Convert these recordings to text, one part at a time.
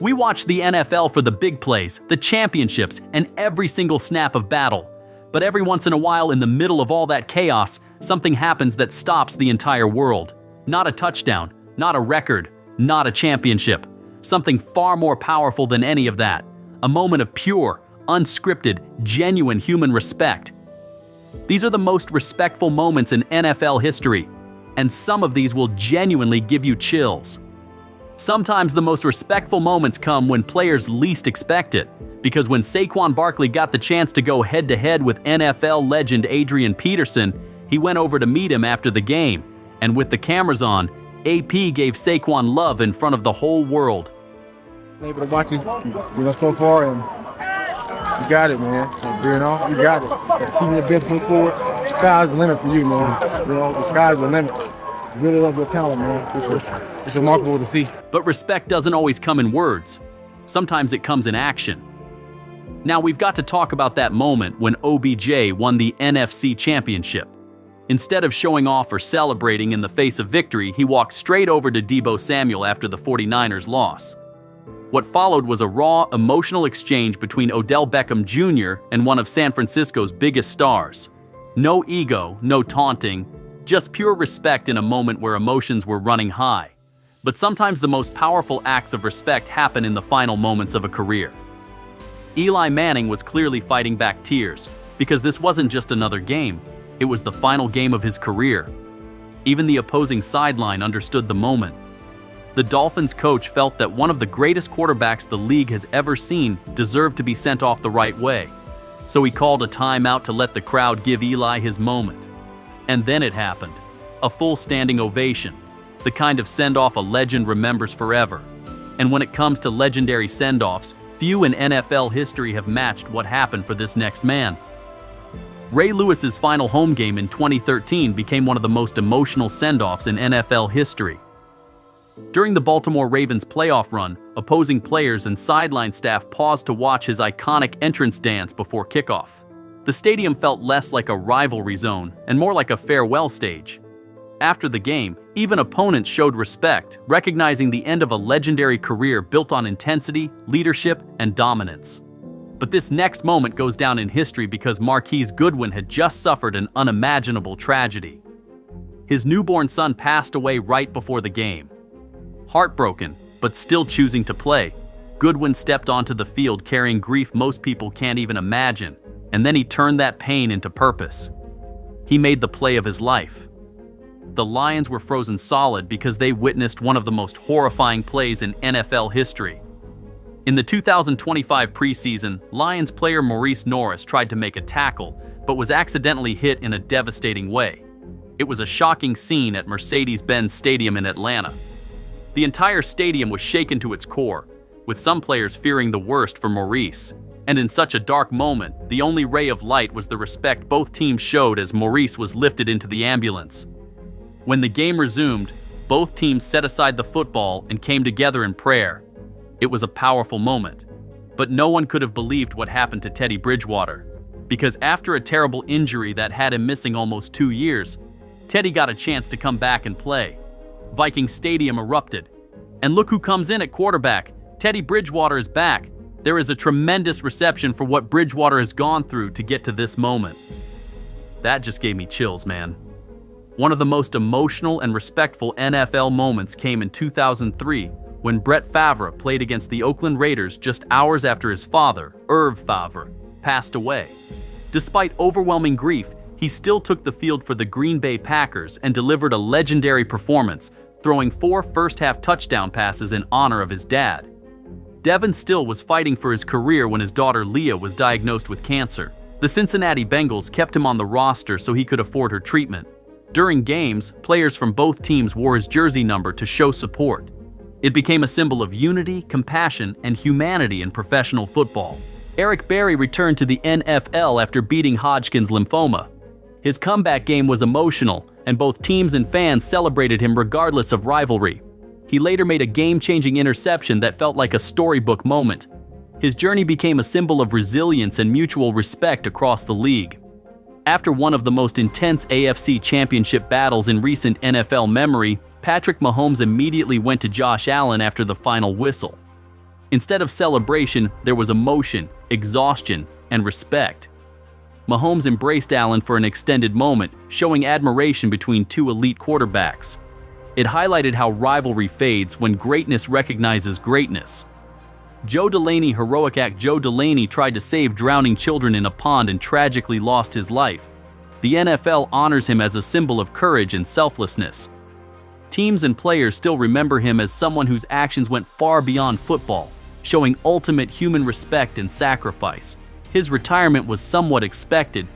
We watch the NFL for the big plays, the championships, and every single snap of battle. But every once in a while, in the middle of all that chaos, something happens that stops the entire world. Not a touchdown, not a record, not a championship. Something far more powerful than any of that. A moment of pure, unscripted, genuine human respect. These are the most respectful moments in NFL history, and some of these will genuinely give you chills. Sometimes the most respectful moments come when players least expect it, because when Saquon Barkley got the chance to go head-to-head with NFL legend Adrian Peterson, he went over to meet him after the game, and with the cameras on, AP gave Saquon love in front of the whole world. I'm able to watch you so far, and you got it, man. You got it. Keeping the best foot forward. The sky's the limit for you, man. The sky's the limit. You really love your talent, man. It's remarkable to see. But respect doesn't always come in words. Sometimes it comes in action. Now we've got to talk about that moment when OBJ won the NFC Championship. Instead of showing off or celebrating in the face of victory, he walked straight over to Deebo Samuel after the 49ers' loss. What followed was a raw, emotional exchange between Odell Beckham Jr. and one of San Francisco's biggest stars. No ego, no taunting, just pure respect in a moment where emotions were running high. But sometimes the most powerful acts of respect happen in the final moments of a career. Eli Manning was clearly fighting back tears, because this wasn't just another game, it was the final game of his career. Even the opposing sideline understood the moment. The Dolphins coach felt that one of the greatest quarterbacks the league has ever seen deserved to be sent off the right way. So he called a timeout to let the crowd give Eli his moment. And then it happened. A full standing ovation. The kind of send-off a legend remembers forever. And when it comes to legendary send-offs, few in NFL history have matched what happened for this next man. Ray Lewis's final home game in 2013 became one of the most emotional send-offs in NFL history. During the Baltimore Ravens playoff run, opposing players and sideline staff paused to watch his iconic entrance dance before kickoff. The stadium felt less like a rivalry zone and more like a farewell stage. After the game, even opponents showed respect, recognizing the end of a legendary career built on intensity, leadership, and dominance. But this next moment goes down in history because Marquise Goodwin had just suffered an unimaginable tragedy. His newborn son passed away right before the game. Heartbroken, but still choosing to play, Goodwin stepped onto the field carrying grief most people can't even imagine, and then he turned that pain into purpose. He made the play of his life. The Lions were frozen solid because they witnessed one of the most horrifying plays in NFL history. In the 2025 preseason, Lions player Maurice Norris tried to make a tackle, but was accidentally hit in a devastating way. It was a shocking scene at Mercedes-Benz Stadium in Atlanta. The entire stadium was shaken to its core, with some players fearing the worst for Maurice. And in such a dark moment, the only ray of light was the respect both teams showed as Maurice was lifted into the ambulance. When the game resumed, both teams set aside the football and came together in prayer. It was a powerful moment. But no one could have believed what happened to Teddy Bridgewater. Because after a terrible injury that had him missing almost 2 years, Teddy got a chance to come back and play. Viking Stadium erupted. And look who comes in at quarterback. Teddy Bridgewater is back. There is a tremendous reception for what Bridgewater has gone through to get to this moment. That just gave me chills, man. One of the most emotional and respectful NFL moments came in 2003 when Brett Favre played against the Oakland Raiders just hours after his father, Irv Favre, passed away. Despite overwhelming grief, he still took the field for the Green Bay Packers and delivered a legendary performance, throwing 4 first-half touchdown passes in honor of his dad. Devin Still was fighting for his career when his daughter Leah was diagnosed with cancer. The Cincinnati Bengals kept him on the roster so he could afford her treatment. During games, players from both teams wore his jersey number to show support. It became a symbol of unity, compassion, and humanity in professional football. Eric Berry returned to the NFL after beating Hodgkin's lymphoma. His comeback game was emotional, and both teams and fans celebrated him regardless of rivalry. He later made a game-changing interception that felt like a storybook moment. His journey became a symbol of resilience and mutual respect across the league. After one of the most intense AFC championship battles in recent NFL memory, Patrick Mahomes immediately went to Josh Allen after the final whistle. Instead of celebration, there was emotion, exhaustion, and respect. Mahomes embraced Allen for an extended moment, showing admiration between two elite quarterbacks. It highlighted how rivalry fades when greatness recognizes greatness. Joe Heroic act. Joe Delaney tried to save drowning children in a pond and tragically lost his life. The NFL honors him as a symbol of courage and selflessness. Teams and players still remember him as someone whose actions went far beyond football, showing ultimate human respect and sacrifice. His retirement was somewhat expected,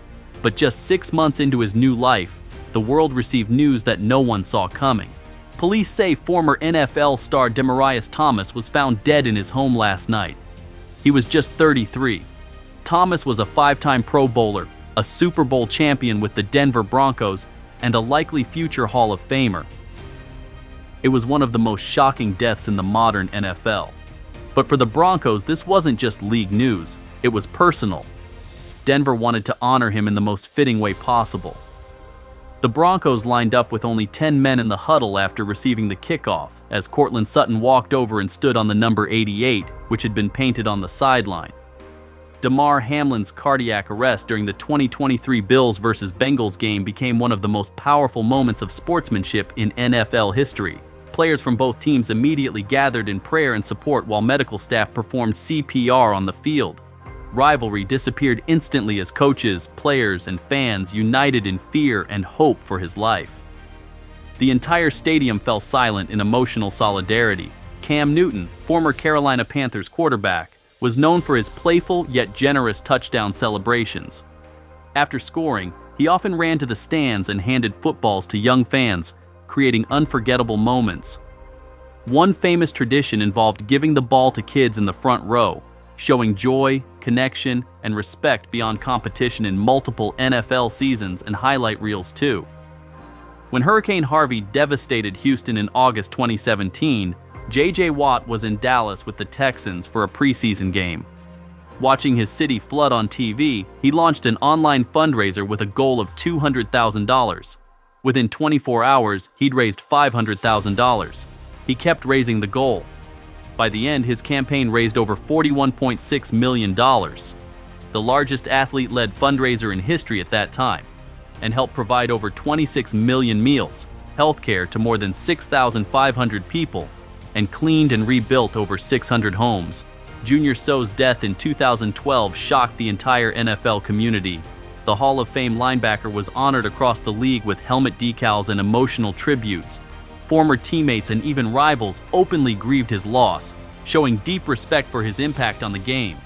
but just 6 months into his new life, the world received news that no one saw coming. Police say former NFL star Demaryius Thomas was found dead in his home last night. He was just 33. Thomas was a 5-time Pro Bowler, a Super Bowl champion with the Denver Broncos, and a likely future Hall of Famer. It was one of the most shocking deaths in the modern NFL. But for the Broncos, this wasn't just league news, it was personal. Denver wanted to honor him in the most fitting way possible. The Broncos lined up with only 10 men in the huddle after receiving the kickoff, as Courtland Sutton walked over and stood on the number 88, which had been painted on the sideline. Damar Hamlin's cardiac arrest during the 2023 Bills vs. Bengals game became one of the most powerful moments of sportsmanship in NFL history. Players from both teams immediately gathered in prayer and support while medical staff performed CPR on the field. Rivalry disappeared instantly as coaches, players, and fans united in fear and hope for his life. The entire stadium fell silent in emotional solidarity. Cam Newton, former Carolina Panthers quarterback, was known for his playful yet generous touchdown celebrations. After scoring, he often ran to the stands and handed footballs to young fans, creating unforgettable moments. One famous tradition involved giving the ball to kids in the front row, showing joy, connection, and respect beyond competition in multiple NFL seasons and highlight reels too. When Hurricane Harvey devastated Houston in August 2017, J.J. Watt was in Dallas with the Texans for a preseason game. Watching his city flood on TV, he launched an online fundraiser with a goal of $200,000. Within 24 hours, he'd raised $500,000. He kept raising the goal. By the end, his campaign raised over $41.6 million, the largest athlete-led fundraiser in history at that time, and helped provide over 26 million meals, healthcare to more than 6,500 people, and cleaned and rebuilt over 600 homes. Junior Seau's death in 2012 shocked the entire NFL community. The Hall of Fame linebacker was honored across the league with helmet decals and emotional tributes. Former teammates and even rivals openly grieved his loss, showing deep respect for his impact on the game.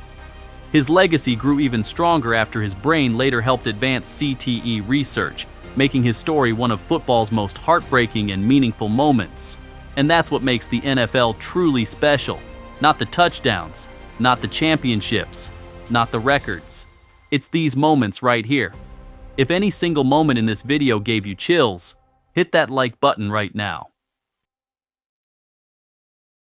His legacy grew even stronger after his brain later helped advance CTE research, making his story one of football's most heartbreaking and meaningful moments. And that's what makes the NFL truly special. Not the touchdowns, not the championships, not the records. It's these moments right here. If any single moment in this video gave you chills, hit that like button right now.